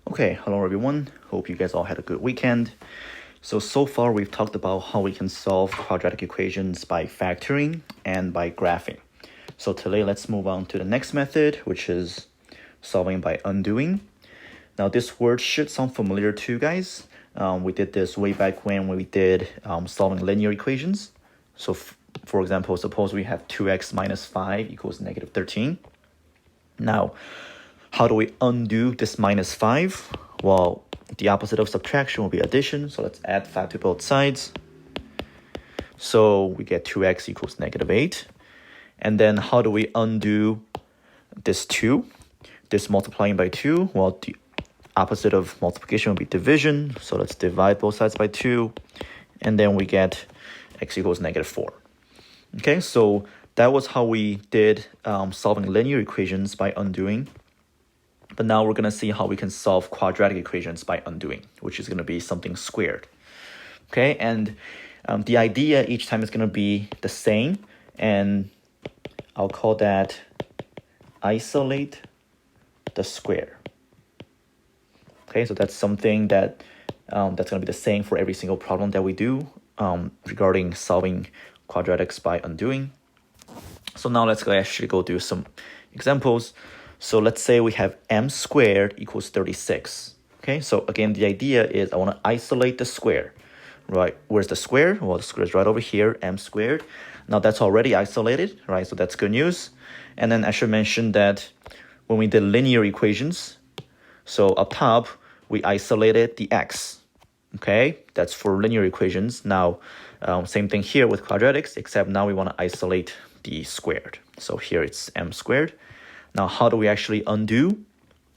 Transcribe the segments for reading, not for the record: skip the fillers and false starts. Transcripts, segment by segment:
Okay, hello everyone. Hope you guys all had a good weekend. So far we've talked about how we can solve quadratic equations by factoring and by graphing. So today let's move on to the next method, which is solving by undoing. Now this word should sound familiar to you guys. We did this way back when we did solving linear equations. So for example, suppose we have 2x minus 5 equals negative 13. Now, how do we undo this minus 5? Well, the opposite of subtraction will be addition. So let's add 5 to both sides. So we get 2x equals negative 8. And then how do we undo this 2? This multiplying by 2, well, the opposite of multiplication will be division. So let's divide both sides by 2. And then we get x equals negative 4. Okay, so that was how we did solving linear equations by undoing. But now we're going to see how we can solve quadratic equations by undoing, which is going to be something squared. Okay, and the idea each time is going to be the same, and I'll call that isolate the square. Okay, so that's something that that's going to be the same for every single problem that we do regarding solving quadratics by undoing. So now let's actually go do some examples. So let's say we have m squared equals 36. Okay, so again, the idea is I want to isolate the square, right? Where's the square? Well, the square is right over here, m squared. Now that's already isolated, right? So that's good news. And then I should mention that when we did linear equations, so up top, we isolated the x. Okay, that's for linear equations. Now, same thing here with quadratics, except now we want to isolate the squared. So here it's m squared. Now, how do we actually undo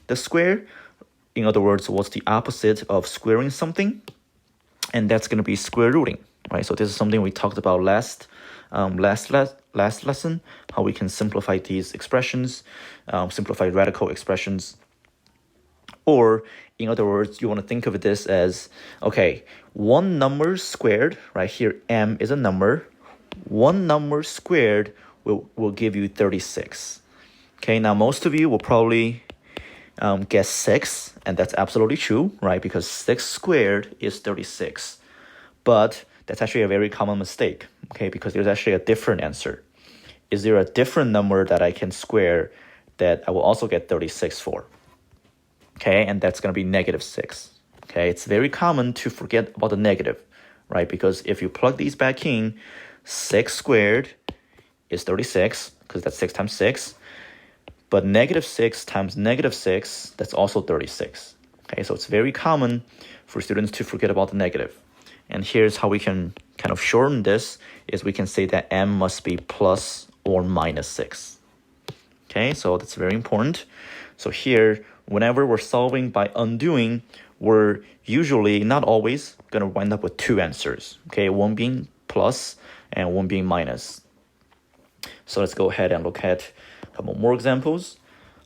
the square? In other words, what's the opposite of squaring something? And that's going to be square rooting, right? So this is something we talked about last lesson, how we can simplify these expressions, simplify radical expressions. Or, in other words, you want to think of this as, okay, one number squared, right here, m is a number. One number squared will give you 36. Okay, now most of you will probably guess 6, and that's absolutely true, right? Because 6 squared is 36. But that's actually a very common mistake, okay? Because there's actually a different answer. Is there a different number that I can square that I will also get 36 for? Okay, and that's going to be negative 6. Okay, it's very common to forget about the negative, right? Because if you plug these back in, 6 squared is 36, because that's 6 times 6. But negative 6 times negative 6, that's also 36. Okay, so it's very common for students to forget about the negative. And here's how we can kind of shorten this, is we can say that m must be plus or minus 6. Okay, so that's very important. So here, whenever we're solving by undoing, we're usually, not always, going to wind up with two answers. Okay, one being plus and one being minus. So let's go ahead and look at a couple more examples.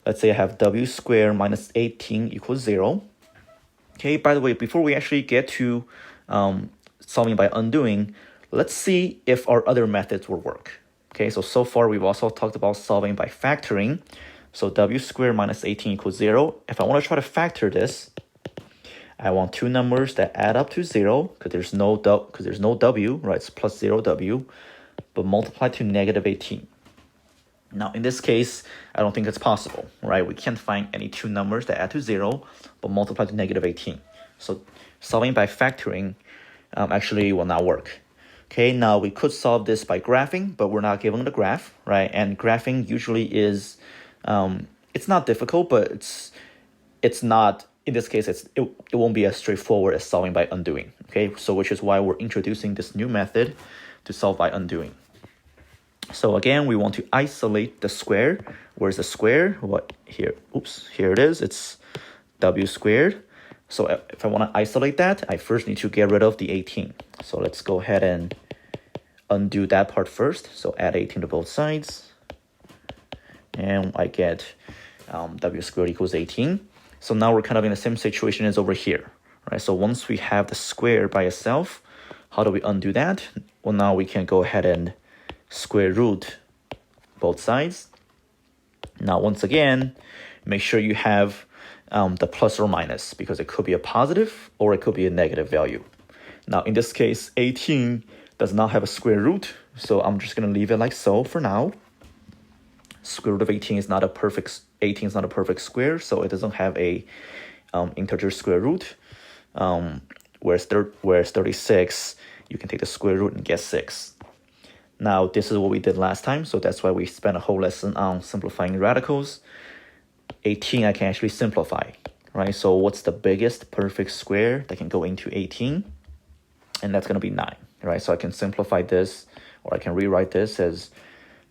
Let's say I have w squared minus 18 equals 0. Okay, by the way, before we actually get to solving by undoing, let's see if our other methods will work. Okay, so far we've also talked about solving by factoring. So w squared minus 18 equals 0. If I want to try to factor this, I want two numbers that add up to 0, because there's no w, right? It's plus 0w, but multiply to negative 18. Now, in this case, I don't think it's possible, right? We can't find any two numbers that add to 0, but multiply to negative 18. So solving by factoring actually will not work. Okay, now we could solve this by graphing, but we're not given the graph, right? And graphing usually is, it's not difficult, but it's not, in this case, it won't be as straightforward as solving by undoing. Okay, so which is why we're introducing this new method to solve by undoing. So again, we want to isolate the square. Where's the square? What here? Oops, here it is. It's w squared. So if I want to isolate that, I first need to get rid of the 18. So let's go ahead and undo that part first. So add 18 to both sides. And I get w squared equals 18. So now we're kind of in the same situation as over here, right? So once we have the square by itself, how do we undo that? Well, now we can go ahead and square root both sides. Now, once again, make sure you have the plus or minus, because it could be a positive or it could be a negative value. Now, in this case, 18 does not have a square root, so I'm just going to leave it like so for now. Square root of 18 is not a perfect square, so it doesn't have a integer square root. Whereas 36, you can take the square root and get 6. Now, this is what we did last time, so that's why we spent a whole lesson on simplifying radicals. 18 I can actually simplify, right? So what's the biggest perfect square that can go into 18? And that's going to be 9, right? So I can simplify this, or I can rewrite this as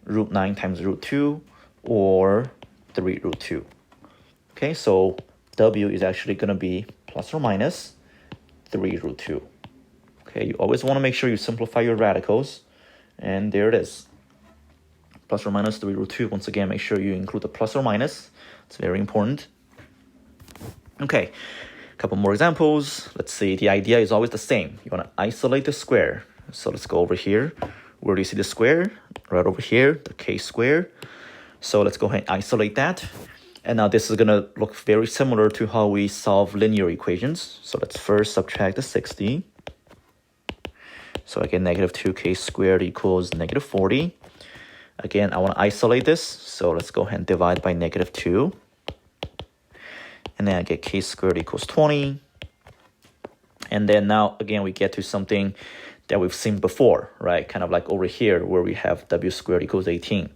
root 9 times root 2, or 3 root 2. Okay, so W is actually going to be plus or minus 3 root 2. Okay, you always want to make sure you simplify your radicals, and there it is. Plus or minus 3 root 2. Once again, make sure you include the plus or minus. It's very important. Okay, a couple more examples. Let's see, the idea is always the same. You want to isolate the square. So let's go over here. Where do you see the square? Right over here, the k squared. So let's go ahead and isolate that. And now this is going to look very similar to how we solve linear equations. So let's first subtract the 60. So I get negative 2k squared equals negative 40. Again, I want to isolate this, so let's go ahead and divide by negative 2. And then I get k squared equals 20. And then now, again, we get to something that we've seen before, right? Kind of like over here where we have w squared equals 18.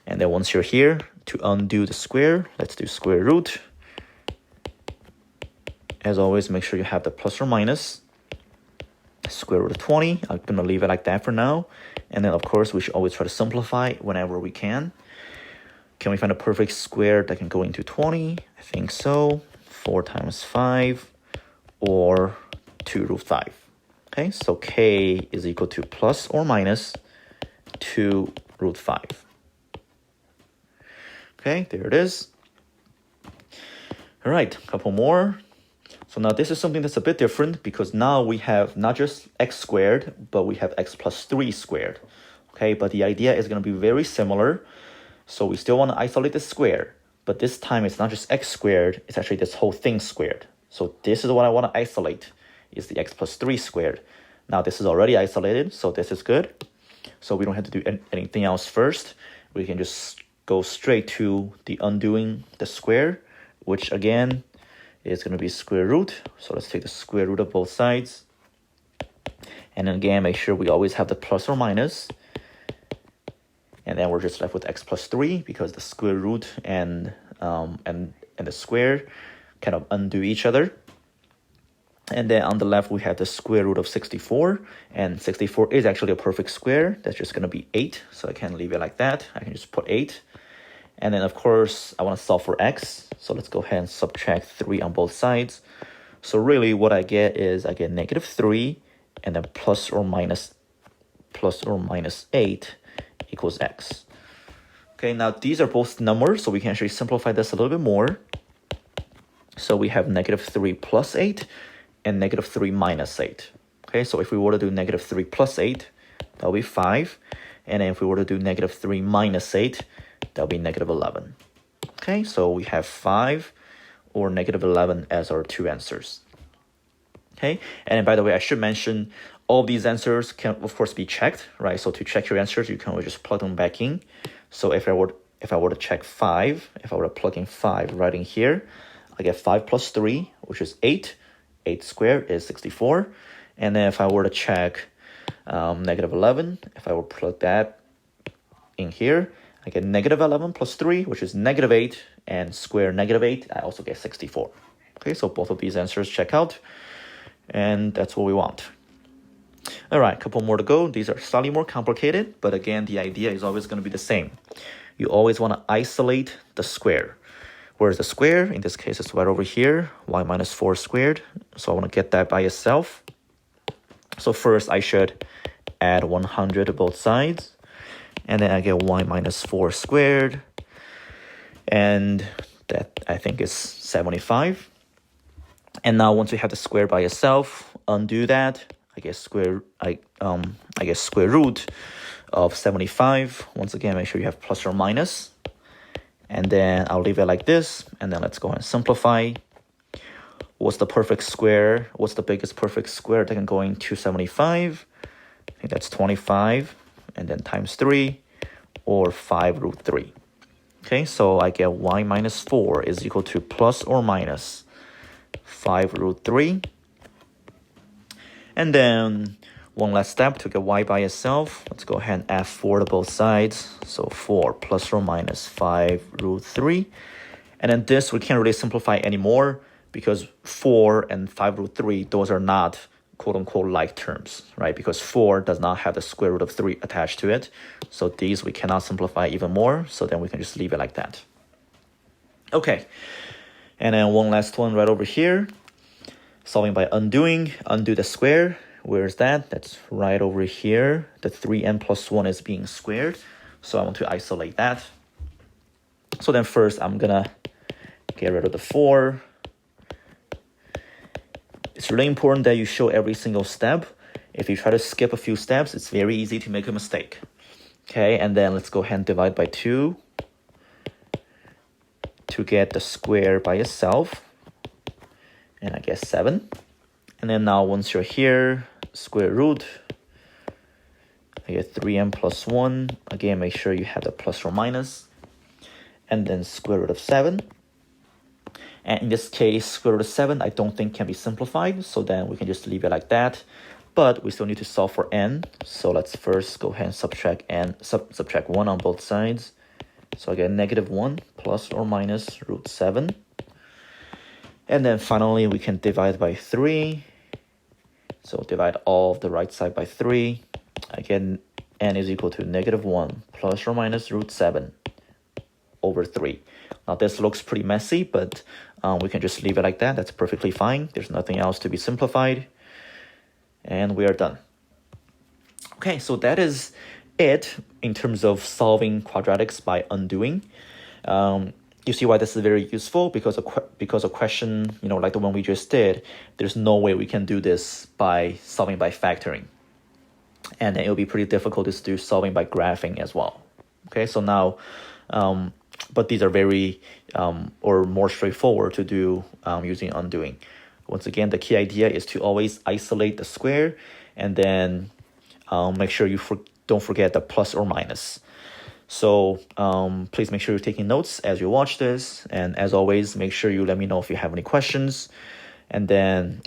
And then once you're here, to undo the square, let's do square root. As always, make sure you have the plus or minus. Square root of 20. I'm going to leave it like that for now. And then, of course, we should always try to simplify whenever we can. Can we find a perfect square that can go into 20? I think so. 4 times 5 or 2 root 5. Okay, so k is equal to plus or minus 2 root 5. Okay, there it is. All right, a couple more. So now this is something that's a bit different because now we have not just x squared, but we have x plus 3 squared. Okay, but the idea is going to be very similar. So we still want to isolate the square, but this time it's not just x squared, it's actually this whole thing squared. So this is what I want to isolate, is the x plus 3 squared. Now this is already isolated, so this is good. So we don't have to do anything else first. We can just go straight to the undoing the square, which again is going to be square root. So let's take the square root of both sides. And then again, make sure we always have the plus or minus. And then we're just left with x plus 3 because the square root and the square kind of undo each other. And then on the left, we have the square root of 64. And 64 is actually a perfect square. That's just going to be 8. So I can leave it like that. I can just put 8. And then, of course, I want to solve for x. So let's go ahead and subtract 3 on both sides. So really what I get is I get negative 3 and then plus or minus 8 equals x. Okay, now these are both numbers, so we can actually simplify this a little bit more. So we have negative 3 plus 8 and negative 3 minus 8. Okay, so if we were to do negative 3 plus 8, that will be 5. And then if we were to do negative 3 minus 8, that will be negative 11. Okay, so we have 5 or negative 11 as our two answers. Okay, and by the way, I should mention all these answers can of course be checked, right? So to check your answers, you can always just plug them back in. So if I were to check 5, if I were to plug in 5 right in here, I get 5 plus 3, which is 8. 8 squared is 64. And then if I were to check negative 11, if I were to plug that in here, I get negative 11 plus 3, which is negative 8, and square negative 8, I also get 64. Okay, so both of these answers check out, and that's what we want. All right, a couple more to go. These are slightly more complicated, but again, the idea is always going to be the same. You always want to isolate the square. Where's the square? In this case, it's right over here, y minus 4 squared. So I want to get that by itself. So first, I should add 100 to both sides. And then I get y minus 4 squared. And that, I think, is 75. And now once we have the square by itself, undo that. I get square root of 75. Once again, make sure you have plus or minus. And then I'll leave it like this. And then let's go ahead and simplify. What's the perfect square? What's the biggest perfect square that can go in 275? I think that's 25. And then times 3 or 5 root 3. Okay, so I get y minus 4 is equal to plus or minus 5 root 3. And then one last step to get y by itself. Let's go ahead and add 4 to both sides. So 4 plus or minus 5 root 3. And then this we can't really simplify anymore because 4 and 5 root 3, those are not quote-unquote like terms, right? Because 4 does not have the square root of 3 attached to it. So these we cannot simplify even more. So then we can just leave it like that. Okay. And then one last one right over here. Solving by undoing. Undo the square. Where is that? That's right over here. The 3n plus 1 is being squared. So I want to isolate that. So then first I'm going to get rid of the 4. It's really important that you show every single step. If you try to skip a few steps, it's very easy to make a mistake. Okay, and then let's go ahead and divide by 2 to get the square by itself. And I get 7. And then now once you're here, square root, I get 3n plus 1. Again, make sure you have the plus or minus. And then square root of 7. And in this case, square root of 7, I don't think can be simplified. So then we can just leave it like that. But we still need to solve for n. So let's first go ahead and subtract n, subtract 1 on both sides. So I get negative 1 plus or minus root 7. And then finally, we can divide by 3. So divide all of the right side by 3. Again, n is equal to negative 1 plus or minus root 7 over 3. Now this looks pretty messy, but we can just leave it like that. That's perfectly fine. There's nothing else to be simplified. And we are done. Okay, so that is it in terms of solving quadratics by undoing. You see why this is very useful because a question, like the one we just did, there's no way we can do this by solving by factoring. And then it'll be pretty difficult to do solving by graphing as well. Okay, so now, but these are very, or more straightforward to do using undoing. Once again, the key idea is to always isolate the square and then make sure you don't forget the plus or minus. So please make sure you're taking notes as you watch this. And as always, make sure you let me know if you have any questions. And then